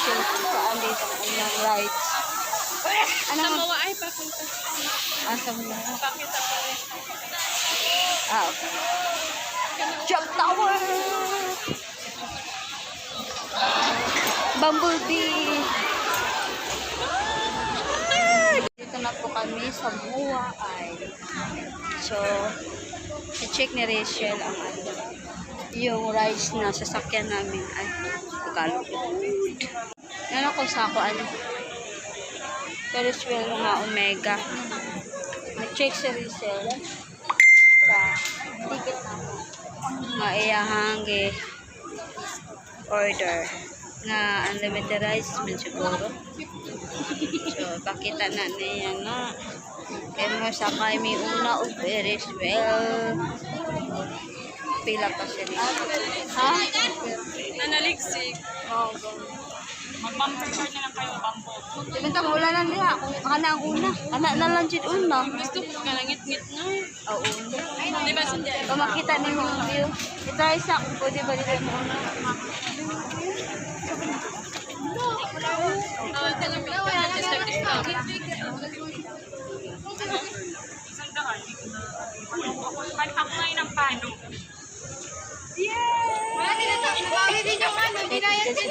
Rachel kung saan dito ang kanyang rides. Ano Sa nga? Mawa ay papunta. Asa mo? Pakita pa rin. Okay. Jump Tower! Bumblebee! Dito na po kami sa Mawa ay. So, i-check ni Rachel ang yung rides na sasakyan namin ay Tagalog. Yan ako sa ako Ferris wheel mga Omega. Na-check si Rachel sa ticket namin. Maiyahang order na unlimited rides man siguro. So, pakita na niya na kaya mo sakay may una o Ferris wheel. Pila pa siya rin. Ha? Nanaligsik. Oo. Mag-bumper car na lang kayo, bumper. Sabi mo, wala lang niya. Kung kana ang una. Kana na lang dyan una. Gusto ko ka langit-ngit na. Oo. Di ba sindi? Kung makita niyo yung view. I-try sa kung pwede ba dito mo una. Just 35. Ako ngayon ang pano. Wala din ito. Inabawin din yung ano. Dinayan din.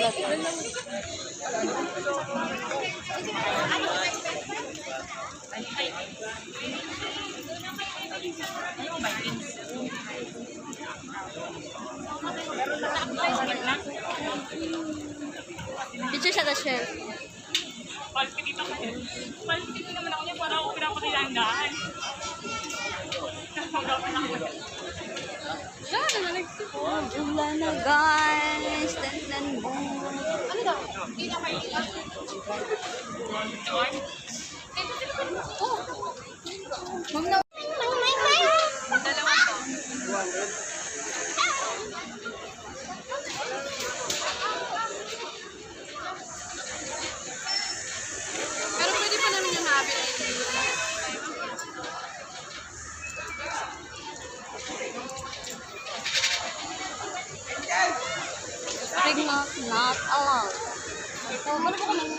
Dito siya Rachel. Palpitin ako. Palpitin naman ako niya para ako pinapatilangaan. Wala na guys. Tantan mo. Ano daw? Hindi na kayo ilan. George? Oh. Dalawa to. Pero pwede pa namin yung habit. Big not allowed. Oh, ano ba ka nang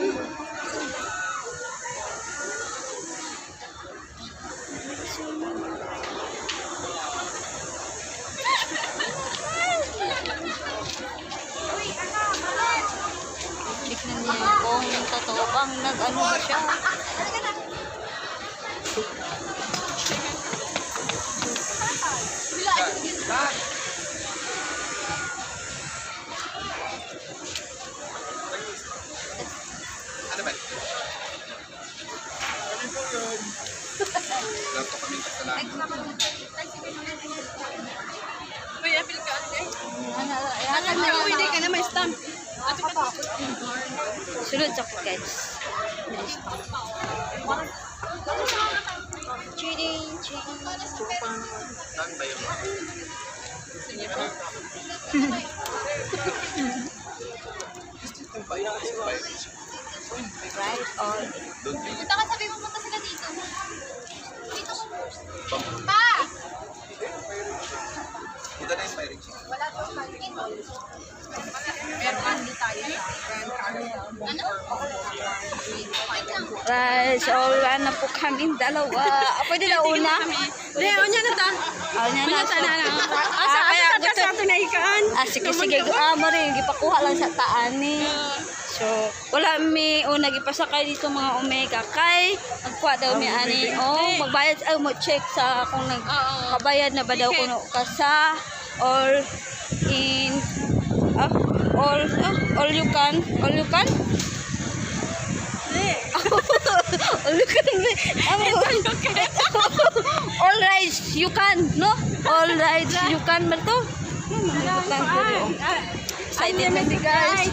check na niya kung totoo bang nag-ano ba siya. Ano ba? Ganto kami kasalanan. Uy, apil ka. Uy, ka na may stamp. sunod sa ko guys. Cheating. Saan ba yun? Right on. Doon din. Punta ka, sabi mo punta sila dito. Dito ko. Pa! Ito na yung firing chicken. Wala to. Meron di tayo. Ano? Right, so wala na po kaming dalawa. Pwede na una? Hindi, unya na ta. Unya na. Asa kaya gusto natin na ikaan? Sige. Mo rin, gipakuha lang sa taani. So, wala mi una gipasakay dito mga Omega kay nagkuha daw mi ani magbayad mo check sa kung nagkabayad na ba daw kuno ka sa or in all you can all you can all rights you can no all rights you can ba to unlimited guys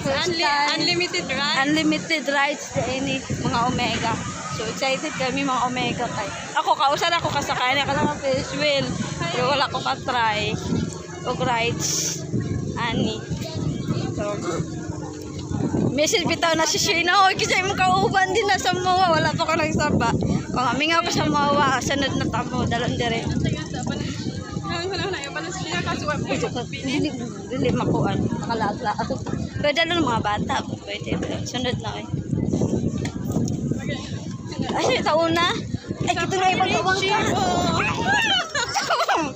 unlimited rights ini mga Omega. So excited kami mga Omega kay ako kausan ako kasakay na ka Ferris wheel pero wala ko ka-try og rides ani. So message bitaw na si Shina, oy kisay mo kauban din na sa Mawa, wala pa ko nagsaba. Kung amingaw ko sa Mawa, sunod na tamo dalon dire. Dili makuan, nakalaglaag. Pwede lang mga bata, pwede. Sunod na eh. Ay, taon na. Ay, kito na ibang gawang ka.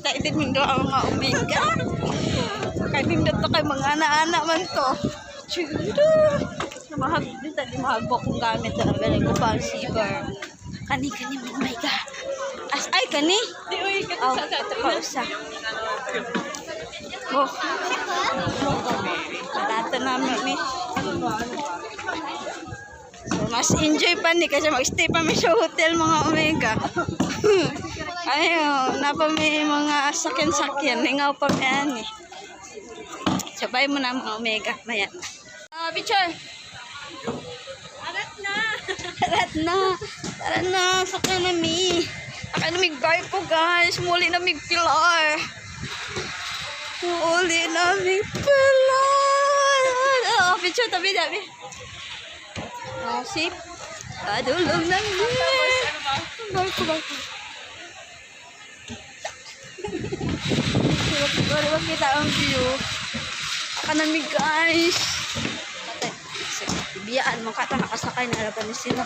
Taitid mo doon ang mga omega. Kaya nindot to kay mga anak-anak man to. Chudo. Di mahagbo kong gamit na galing ko pa ang silver. Kani mo, omega. Ay, kani. Di, uy, Oh, sa ito pa usa. Oh. Barato namin ni. So, mas enjoy pa ni kasi mag-stay pa mi sa hotel mga omega. Ayaw, napa may mga sakyan-sakyan. Hingaw pa mi ani. Sabay mo na mga omega. Mayan. Picture. Arat na! Tara na. Tara na. Sakyan na mi. Sakyan na mi ko guys. Muli na mi pilar. Muli na mi pilar. Oh, picture tabi tabi. Oh, sip. Adulong na mi. Ano ba? Barko. Wala kita ang view. Kanan mi guys. Biyaan, makata nakasakay na laban ni sila.